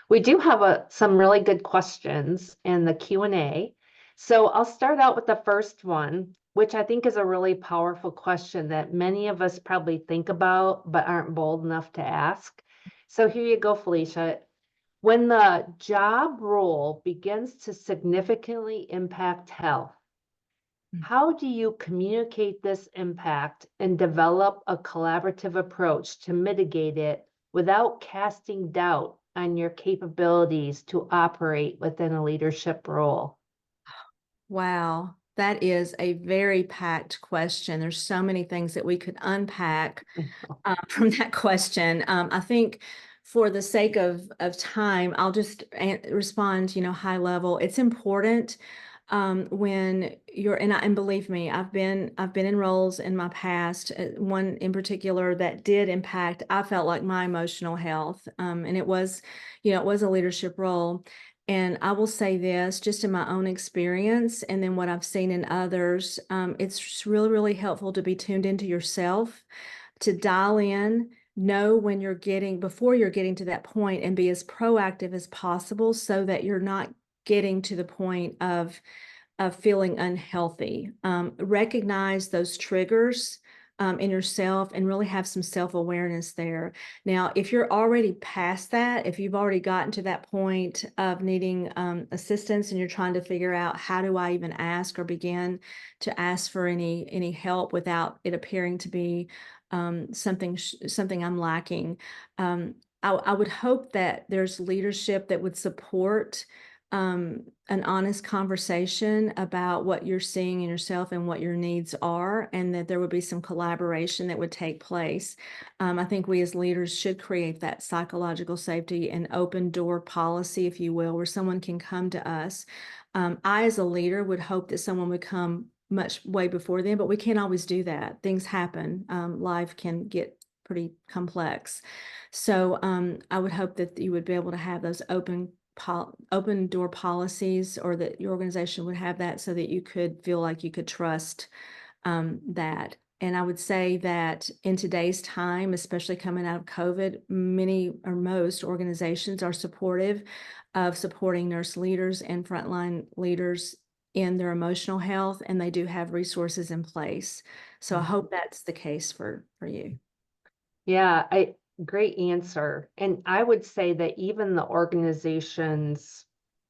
We do have some really good questions in the Q&A. So I'll start out with the first one, which I think is a really powerful question that many of us probably think about but aren't bold enough to ask. So here you go, Felicia. When the job role begins to significantly impact health, how do you communicate this impact and develop a collaborative approach to mitigate it without casting doubt on your capabilities to operate within a leadership role? Wow, that is a very packed question. There's so many things that we could unpack from that question. I think for the sake of time, I'll just respond, high level. It's important when you're and believe me, I've been in roles in my past, one in particular that did impact, I felt like, my emotional health. And it was, it was a leadership role. And I will say this, just in my own experience, and then what I've seen in others, it's just really, really helpful to be tuned into yourself, to dial in, know when before you're getting to that point, and be as proactive as possible so that you're not getting to the point of feeling unhealthy. Recognize those triggers in yourself and really have some self-awareness there. Now, if you're already past that, if you've already gotten to that point of needing assistance and you're trying to figure out, how do I even ask or begin to ask for any help without it appearing to be something I'm lacking, I would hope that there's leadership that would support an honest conversation about what you're seeing in yourself and what your needs are, and that there would be some collaboration that would take place. I think we as leaders should create that psychological safety and open door policy, if you will, where someone can come to us. I, as a leader, would hope that someone would come much way before then, but we can't always do that. Things happen. Life can get pretty complex. So I would hope that you would be able to have those open door policies, or that your organization would have that, so that you could feel like you could trust that. And I would say that in today's time, especially coming out of COVID, many or most organizations are supportive of supporting nurse leaders and frontline leaders in their emotional health, and they do have resources in place. So I hope that's the case for you. Yeah, great answer. And I would say that even the organization's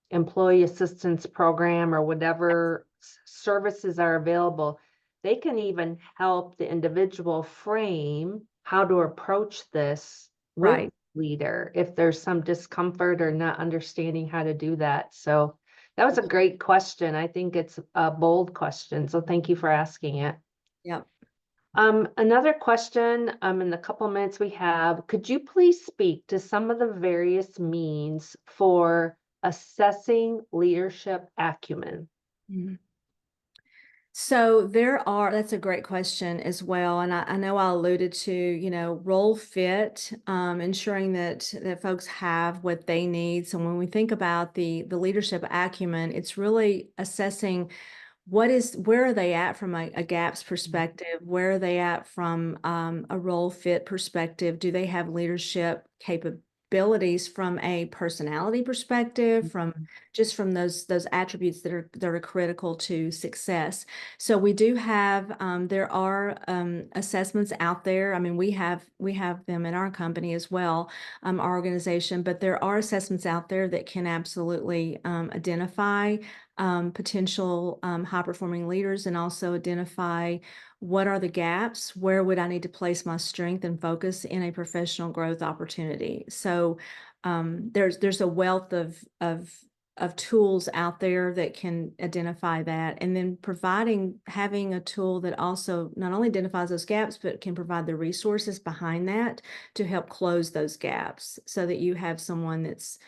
employee assistance program or whatever services are available, they can even help the individual frame how to approach this with Right. the leader if there's some discomfort or not understanding how to do that. So that was a great question. I think it's a bold question. So thank you for asking it. Yep. Another question, in the couple minutes we have, could you please speak to some of the various means for assessing leadership acumen? Mhm. So that's a great question as well. And I know I alluded to, role fit, ensuring that folks have what they need. So when we think about the leadership acumen, it's really assessing where are they at from a gaps perspective? Where are they at from a role fit perspective? Do they have leadership capabilities abilities from a personality perspective, from just from those attributes that are critical to success. So we do have there are assessments out there. I mean, we have them in our company as well, our organization, but there are assessments out there that can absolutely identify potential high performing leaders, and also identify what are the gaps, where would I need to place my strength and focus in a professional growth opportunity. So there's a wealth of tools out there that can identify that, and then having a tool that also not only identifies those gaps, but can provide the resources behind that to help close those gaps, so that you have someone that's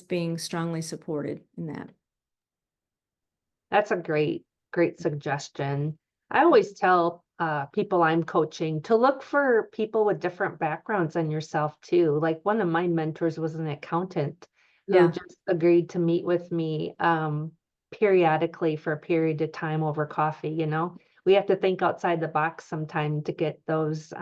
being strongly supported in that. That's a great suggestion. I always tell people I'm coaching to look for people with different backgrounds than yourself too. Like one of my mentors was an accountant who Yeah. just agreed to meet with me periodically for a period of time over coffee. We have to think outside the box sometime to get those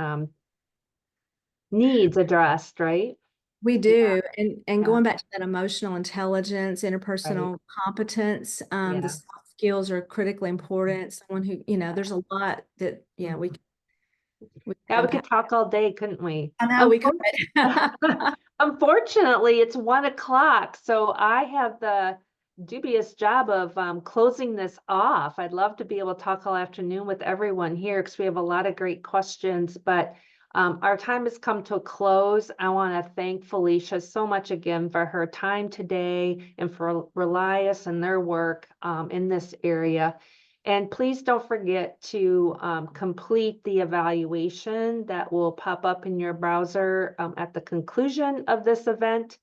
needs addressed, right? We Yeah, do. And yeah, going back to that emotional intelligence, right. interpersonal competence, the Yeah. soft skills are critically important. Someone who, there's a lot that, Mhm. we Yeah, can we unpack. could talk all day, couldn't we? I know we could. Unfortunately, it's 1 o'clock, so I have the dubious job of closing this off. I'd love to be able to talk all afternoon with everyone here because we have a lot of great questions, but our time has come to a close. I want to thank Felicia so much again for her time today and for Relias and their work in this area. And please don't forget to complete the evaluation that will pop up in your browser at the conclusion of this event,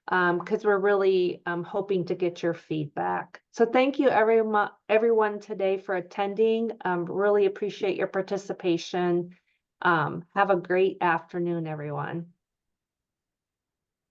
because we're really hoping to get your feedback. So thank you everyone today for attending. Really appreciate your participation. Have a great afternoon, everyone.